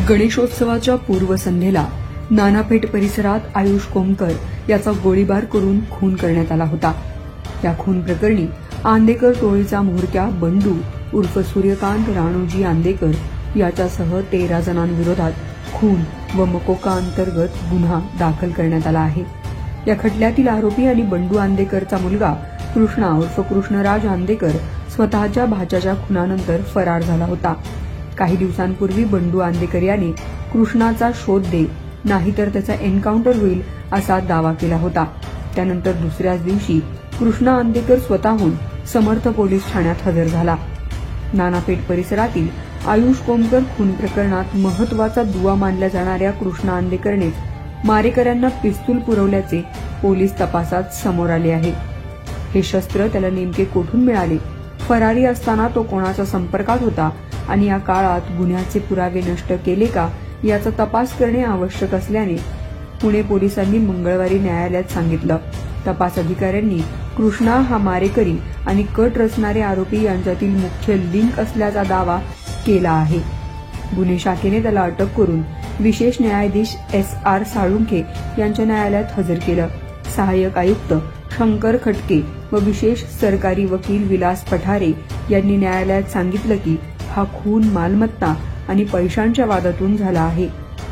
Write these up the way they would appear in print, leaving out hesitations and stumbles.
गणेशोत्सवाच्या पूर्वसंध्येला नानापेठ परिसरात आयुष कोमकर याचा गोळीबार करून खून करण्यात आला होता। या खून प्रकरणी आंदेकर टोळीचा म्होरक्या बंडू उर्फ सूर्यकांत राणोजी आंदेकर याच्यासह 13 जणांविरोधात खून व मकोका अंतर्गत गुन्हा दाखल करण्यात आला आहे। या खटल्यातील आरोपी आणि बंडू आंदेकरचा मुलगा कृष्णा उर्फ कृष्णराज आंदेकर स्वतःच्या भाच्याच्या खुनानंतर फरार झाला होता। काही दिवसांपूर्वी बंडू आंदेकर याने कृष्णाचा शोध दे नाहीतर त्याचा एन्काउंटर होईल असा दावा केला होता। त्यानंतर दुसऱ्याच दिवशी कृष्णा आंदेकर स्वतःहून समर्थ पोलीस ठाण्यात हजर झाला। नानापेठ परिसरातील आयुष कोमकर खून प्रकरणात महत्वाचा दुवा मानल्या जाणाऱ्या कृष्णा आंदेकरने मारेकऱ्यांना पिस्तूल पुरवल्याचे पोलीस तपासात समोर आले आहे। हे शस्त्र त्याला नेमके कोठून मिळाले, फरारी असताना तो कोणाच्या संपर्कात होता आणि या काळात गुन्ह्याचे पुरावे नष्ट केले का याचा तपास करणे आवश्यक असल्याने पुणे पोलिसांनी मंगळवारी न्यायालयात सांगितलं। तपास अधिकाऱ्यांनी कृष्णा हा मारेकरी आणि कट रचणारे आरोपी यांच्यातील मुख्य लिंक असल्याचा दावा केला आहे। गुन्हे शाखेने त्याला अटक करून विशेष न्यायाधीश SR साळुंखे यांच्या न्यायालयात हजर केलं। सहाय्यक आयुक्त शंकर खटके व विशेष सरकारी वकील विलास पठारे यांनी न्यायालयात सांगितलं की हा खून मालमत्ता आणि पैशांच्या वादातून झाला आहे।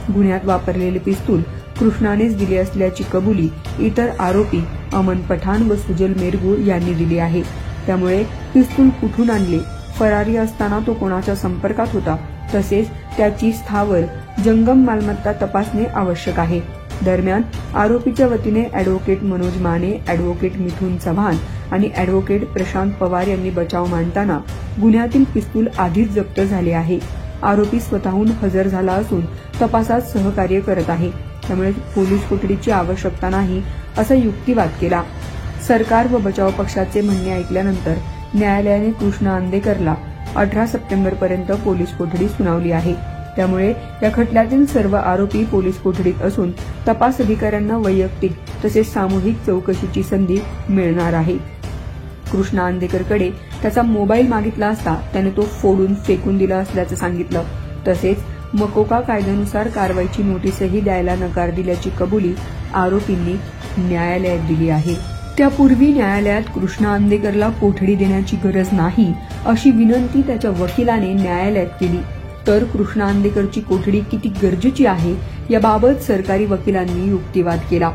गुन्ह्यात वापरलेले पिस्तूल कृष्णानेच दिले असल्याची कबुली इतर आरोपी अमन पठाण व सुजल मेरगुळ यांनी दिली आहे। त्यामुळे पिस्तूल कुठून आणले, फरारी असताना तो कोणाच्या संपर्कात होता तसेच त्याची स्थावर जंगम मालमत्ता तपासणे आवश्यक आहे। दरम्यान आरोपीच्या वतीने अॅडव्होकेट मनोज माने, अॅडव्होकेट मिथुन चव्हाण आणि अॅडव्होकेट प्रशांत पवार यांनी बचाव मांडताना गुन्ह्यातील पिस्तूल आधीच जप्त झाले आहे। आरोपी स्वतःहून हजर झाला असून तपासात सहकार्य करत आहे, त्यामुळे पोलीस कोठडीची आवश्यकता नाही असा युक्तिवाद केला। सरकार व बचाव पक्षाचे म्हणणे ऐकल्यानंतर न्यायालयाने कृष्णा आंदेकरला 18 सप्टेंबरपर्यंत पोलीस कोठडी सुनावली आहे। त्यामुळे या खटल्यातील सर्व आरोपी पोलीस कोठडीत असून तपास अधिकाऱ्यांना वैयक्तिक तसेच सामूहिक चौकशीची संधी मिळणार आहे। कृष्णा आंदेकरकडे त्याचा मोबाईल मागितला असता त्याने तो फोडून फेकून दिला असल्याचं सांगितलं। तसेच मकोका कायद्यानुसार कारवाईची नोटीसही द्यायला नकार दिल्याची कबुली आरोपींनी न्यायालयात दिली आहे। त्यापूर्वी न्यायालयात कृष्णा आंदेकरला कोठडी देण्याची गरज नाही अशी विनंती त्याच्या वकिलाने न्यायालयात केली। तर कृष्णा आंदेकरची कोठडी किती गरजेची आहे याबाबत सरकारी वकिलांनी युक्तिवाद केला।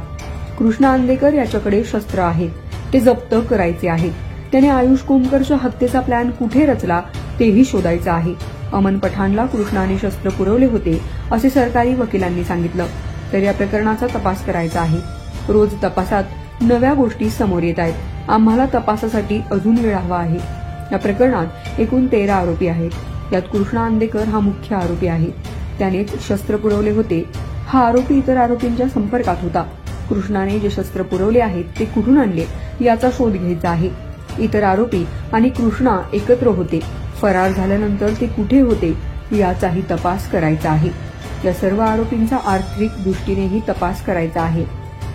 कृष्णा आंदेकर याच्याकडे शस्त्र आहे, ते जप्त करायचे आहे। त्याने आयुष कोमकरच्या हत्येचा प्लॅन कुठे रचला तेही शोधायचं आहे। अमन पठाणला कृष्णाने शस्त्र पुरवले होते असे सरकारी वकिलांनी सांगितलं। तर या प्रकरणाचा तपास करायचा आहे। रोज तपासात नव्या गोष्टी समोर येत आहेत। आम्हाला तपासासाठी अजून वेळ हवा आहे। या प्रकरणात एकूण 13 आरोपी आहेत। यात कृष्णा आंदेकर हा मुख्य आरोपी आहे। त्यानेच शस्त्र पुरवले होते। हा आरोपी इतर आरोपींच्या संपर्कात होता। कृष्णाने जे शस्त्र पुरवले आहेत ते कुठून आणले याचा शोध घ्यायचा आहे। इतर आरोपी आणि कृष्णा एकत्र होते, फरार झाल्यानंतर ते कुठे होते याचाही तपास करायचा आहे। या सर्व आरोपींचा आर्थिक दृष्टीनेही तपास करायचा आहे।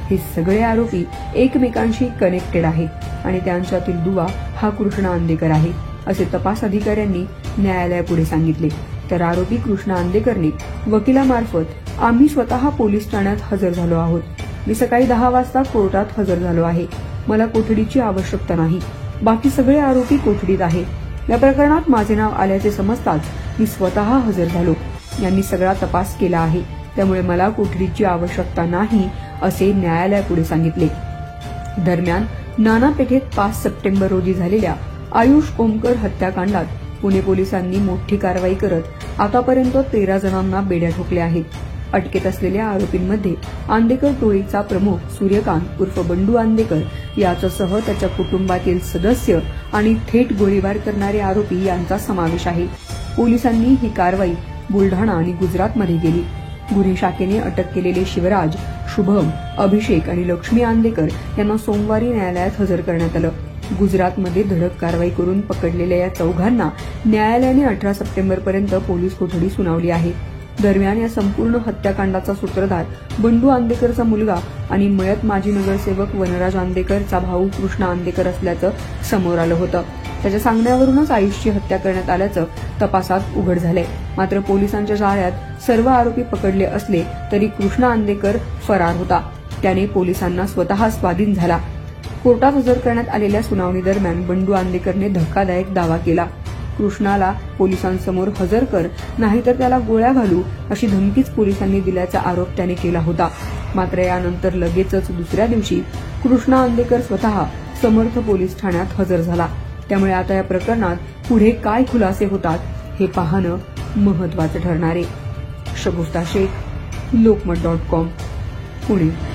हे सगळे आरोपी एकमेकांशी कनेक्टेड आहेत आणि त्यांच्यातील दुवा हा कृष्णा आंदेकर आहे असे तपास अधिकाऱ्यांनी न्यायालयापुढे सांगितले। तर आरोपी कृष्णा आंदेकरने वकिलामार्फत आम्ही स्वतः पोलीस ठाण्यात हजर झालो आहोत। मी सकाळी 10 वाजता कोर्टात हजर झालो आहे। मला कोठडीची आवश्यकता नाही। बाकी सगळे आरोपी कोठडीत आहेत। या प्रकरणात माझे नाव आल्याचे समजताच मी स्वतः हजर झालो। यांनी सगळा तपास केला आहे, त्यामुळे मला कोठडीची आवश्यकता नाही असे न्यायालयापुढे सांगितले। दरम्यान नानापेठेत 5 सप्टेंबर रोजी झालेल्या आयुष कोमकर हत्याकांडात पुणे पोलिसांनी मोठी कारवाई करत आतापर्यंत 13 जणांना बेड्या ठोकल्या आहेत। अटकेत असलेल्या आरोपींमध्ये आंदेकर टोळीचा प्रमुख सूर्यकांत उर्फ बंडू आंदेकर याच्यासह त्याच्या कुटुंबातील सदस्य आणि थेट गोळीबार करणारे आरोपी यांचा समावेश आहे। पोलिसांनी ही कारवाई बुलढाणा आणि गुजरातमध्ये केली। गुन्हे शाखेने अटक केलेले शिवराज, शुभम, अभिषेक आणि लक्ष्मी आंदेकर यांना सोमवारी न्यायालयात हजर करण्यात आलं। गुजरातमध्ये धडक कारवाई करून पकडलेल्या या चौघांना न्यायालयाने 18 सप्टेंबरपर्यंत पोलीस कोठडी सुनावली आहे। दरम्यान या संपूर्ण हत्याकांडाचा सूत्रधार बंडू आंदेकरचा मुलगा आणि मयत माजी नगरसेवक वनराज आंदेकरचा भाऊ कृष्णा आंदेकर असल्याचं समोर आलं होतं. त्याच्या सांगण्यावरूनच आयुषची हत्या करण्यात आल्याचं तपासात उघड झालंय. मात्र पोलिसांच्या जाळ्यात सर्व आरोपी पकडले असले तरी कृष्णा आंदेकर फरार होता. त्याने पोलिसांना स्वतः स्वाधीन झाला. कोर्टात हजर करण्यात आलेल्या सुनावणी दरम्यान बंडू आंदेकरने धक्कादायक दावा केला. कृष्णाला पोलिसांसमोर हजर कर, नाहीतर त्याला गोळ्या घालू अशी धमकीच पोलिसांनी दिल्याचा आरोप त्याने केला होता. मात्र यानंतर लगेचच दुसऱ्या दिवशी कृष्णा आंदेकर स्वतः समर्थ पोलीस ठाण्यात हजर झाला. त्यामुळे आता या प्रकरणात पुढे काय खुलासे होतात हे पाहणं महत्त्वाचं ठरणार आहे. शगुफ्ता शेख, लोकमत.com, पुणे.